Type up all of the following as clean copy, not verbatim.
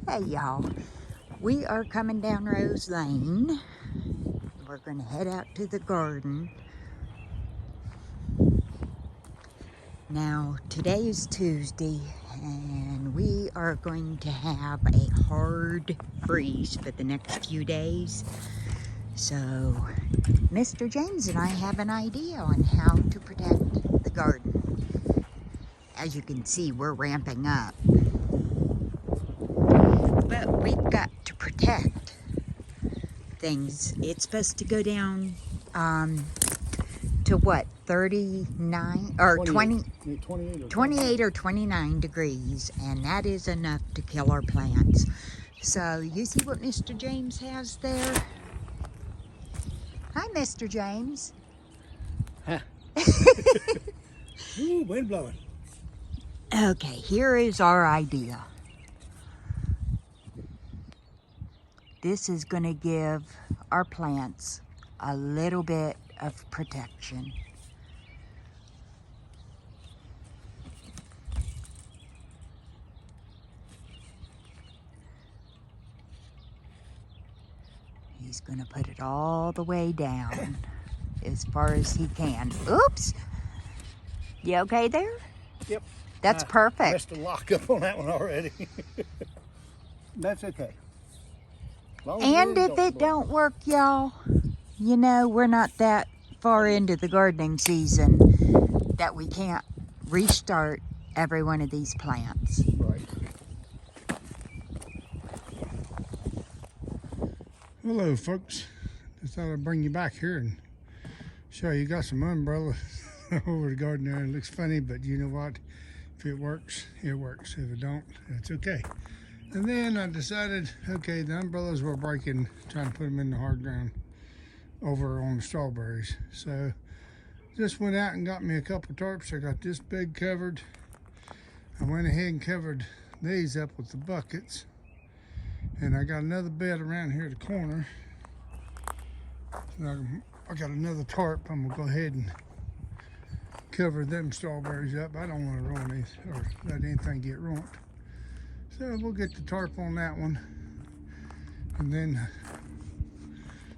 Hey y'all, we are coming down Rose Lane. We're gonna head out to the garden. Now, today is Tuesday and we are going to have a hard freeze for the next few days. So, Mr. James and I have an idea on how to protect the garden. As you can see, we're ramping up. But we've got to protect things. It's supposed to go down to what, 39 or 28 or 29 degrees, and that is enough to kill our plants. So you see what Mr. James has there? Hi, Mr. James. Huh. Ooh, wind blowing. Okay, here is our idea. This is going to give our plants a little bit of protection. He's going to put it all the way down as far as he can. Oops! You okay there? Yep. That's perfect. Messed the lock up on that one already. That's okay. And if it don't work, y'all, you know, we're not that far into the gardening season that we can't restart every one of these plants. Right. Hello, folks. Just thought I'd bring you back here and show you. Got some umbrellas over the garden there. It looks funny, but you know what? If it works, it works. If it don't, it's okay. And then I decided, okay, the umbrellas were breaking, trying to put them in the hard ground over on the strawberries. So just went out and got me a couple tarps. I got this big covered. I went ahead and covered these up with the buckets. And I got another bed around here at the corner. So I got another tarp. I'm gonna go ahead and cover them strawberries up. I don't want to ruin these or let anything get ruined. So we'll get the tarp on that one and then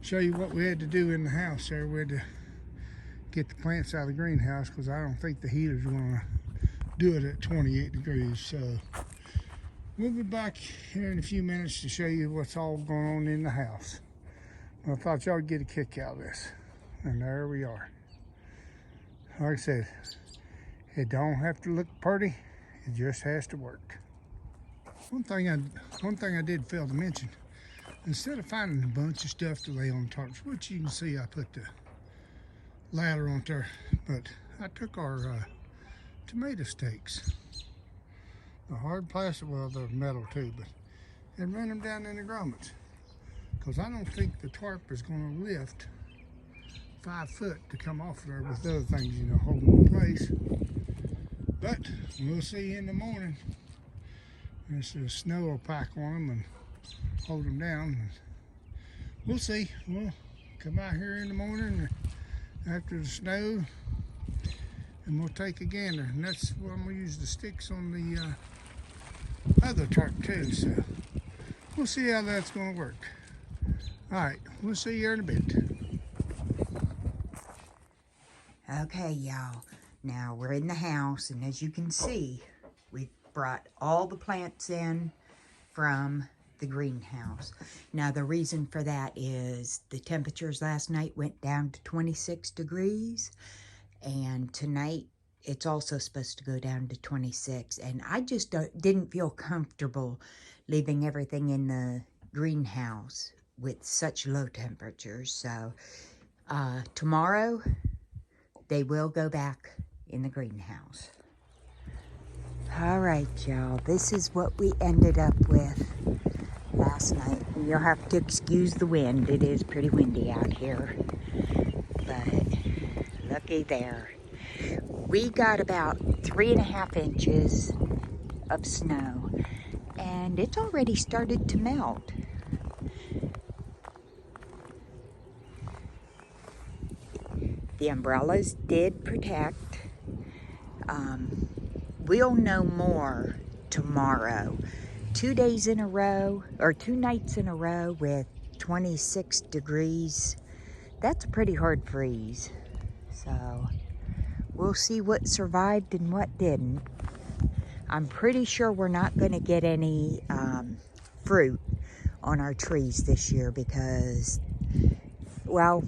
show you what we had to do in the house there. We had to get the plants out of the greenhouse because I don't think the heater's going to do it at 28 degrees. So we'll be back here in a few minutes to show you what's all going on in the house. I thought y'all would get a kick out of this. And there we are. Like I said, it don't have to look pretty, it just has to work. One thing I did fail to mention, instead of finding a bunch of stuff to lay on tarps, which you can see I put the ladder on there, but I took our tomato stakes, the hard plastic, well they're metal too, but and ran them down in the grommets, because I don't think the tarp is going to lift 5 foot to come off there with other things, you know, holding in place. But we'll see in the morning. There's a snow will pack on them and hold them down. We'll see. We'll come out here in the morning after the snow and we'll take a gander. And that's what I'm going to use the sticks on the other tarp too. So we'll see how that's going to work. All right, we'll see you here in a bit. Okay, y'all. Now we're in the house, and as you can see, we've brought all the plants in from the greenhouse. Now the reason for that is the temperatures last night went down to 26 degrees, and tonight it's also supposed to go down to 26, and I just didn't feel comfortable leaving everything in the greenhouse with such low temperatures. So tomorrow they will go back in the greenhouse. All right, y'all, this is what we ended up with last night. You'll have to excuse the wind. It is pretty windy out here, but looky there. We got about 3.5 inches of snow, and it's already started to melt. The umbrellas did protect. We'll know more tomorrow 2 days in a row, or 2 nights in a row with 26 degrees. That's a pretty hard freeze. So we'll see what survived and what didn't. I'm pretty sure we're not going to get any fruit on our trees this year because, well,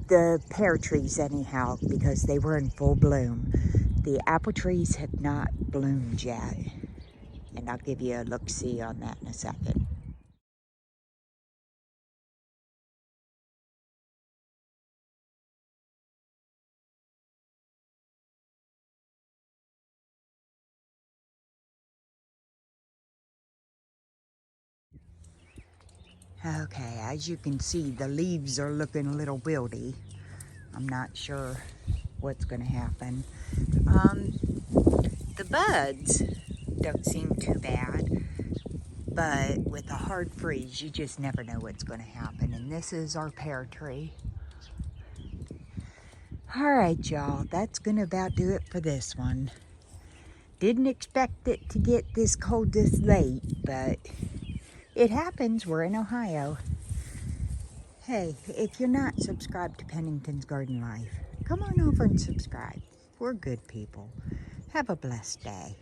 the pear trees anyhow, because they were in full bloom. The apple trees have not bloomed yet. And I'll give you a look-see on that in a second. Okay, as you can see, the leaves are looking a little wilty. I'm not sure what's going to happen. The buds don't seem too bad, but with a hard freeze, you just never know what's going to happen. And this is our pear tree. All right, y'all, that's going to about do it for this one. Didn't expect it to get this cold this late, but it happens. We're in Ohio. Hey, if you're not subscribed to Pennington's Garden Life, come on over and subscribe. We're good people. Have a blessed day.